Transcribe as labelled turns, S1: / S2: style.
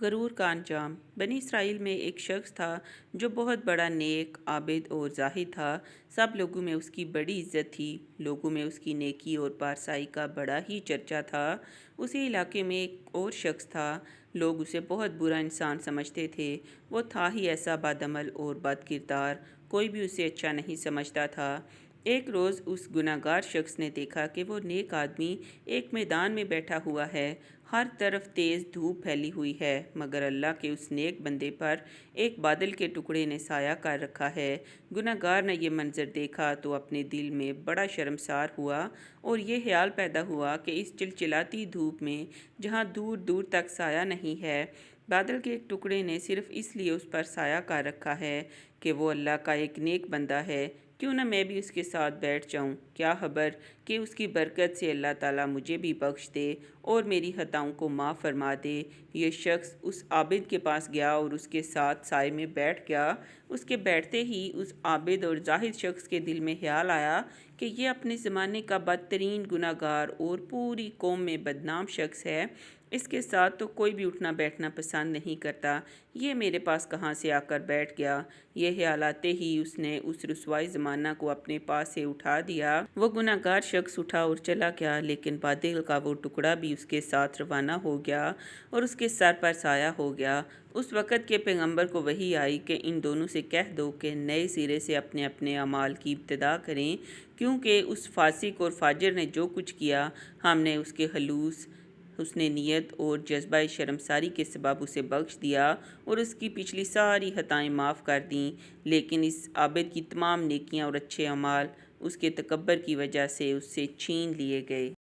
S1: غرور کا انجام۔ بنی اسرائیل میں ایک شخص تھا جو بہت بڑا نیک، عابد اور زاہد تھا۔ سب لوگوں میں اس کی بڑی عزت تھی۔ لوگوں میں اس کی نیکی اور پارسائی کا بڑا ہی چرچا تھا۔ اسی علاقے میں ایک اور شخص تھا۔ لوگ اسے بہت برا انسان سمجھتے تھے۔ وہ تھا ہی ایسا بدعمل اور بد کردار، کوئی بھی اسے اچھا نہیں سمجھتا تھا۔ ایک روز اس گناہگار شخص نے دیکھا کہ وہ نیک آدمی ایک میدان میں بیٹھا ہوا ہے۔ ہر طرف تیز دھوپ پھیلی ہوئی ہے، مگر اللہ کے اس نیک بندے پر ایک بادل کے ٹکڑے نے سایہ کر رکھا ہے۔ گناہگار نے یہ منظر دیکھا تو اپنے دل میں بڑا شرمسار ہوا اور یہ خیال پیدا ہوا کہ اس چلچلاتی دھوپ میں جہاں دور دور تک سایہ نہیں ہے، بادل کے ایک ٹکڑے نے صرف اس لیے اس پر سایہ کر رکھا ہے کہ وہ اللہ کا ایک نیک بندہ ہے۔ کیوں نہ میں بھی اس کے ساتھ بیٹھ جاؤں؟ کیا خبر کہ اس کی برکت سے اللہ تعالیٰ مجھے بھی بخش دے اور میری خطاؤں کو معاف فرما دے۔ یہ شخص اس عابد کے پاس گیا اور اس کے ساتھ سائے میں بیٹھ گیا۔ اس کے بیٹھتے ہی اس عابد اور زاہد شخص کے دل میں خیال آیا کہ یہ اپنے زمانے کا بدترین گناہگار اور پوری قوم میں بدنام شخص ہے۔ اس کے ساتھ تو کوئی بھی اٹھنا بیٹھنا پسند نہیں کرتا، یہ میرے پاس کہاں سے آ کر بیٹھ گیا؟ یہ خیال آتے ہی اس نے اس رسوائی زمانہ کو اپنے پاس سے اٹھا دیا۔ وہ گناہگار شخص اٹھا اور چلا گیا، لیکن بادل کا وہ ٹکڑا بھی اس کے ساتھ روانہ ہو گیا اور اس کے سر پر سایہ ہو گیا۔ اس وقت کے پیغمبر کو وحی آئی کہ ان دونوں سے کہہ دو کہ نئے سرے سے اپنے اپنے اعمال کی ابتدا کریں، کیونکہ اس فاسق اور فاجر نے جو کچھ کیا، ہم نے اس کے خلوص، حسن نیت اور جذبہ شرمساری کے سبب اسے بخش دیا اور اس کی پچھلی ساری خطائیں معاف کر دیں، لیکن اس عابد کی تمام نیکیاں اور اچھے اعمال اس کے تکبر کی وجہ سے اس سے چھین لیے گئے۔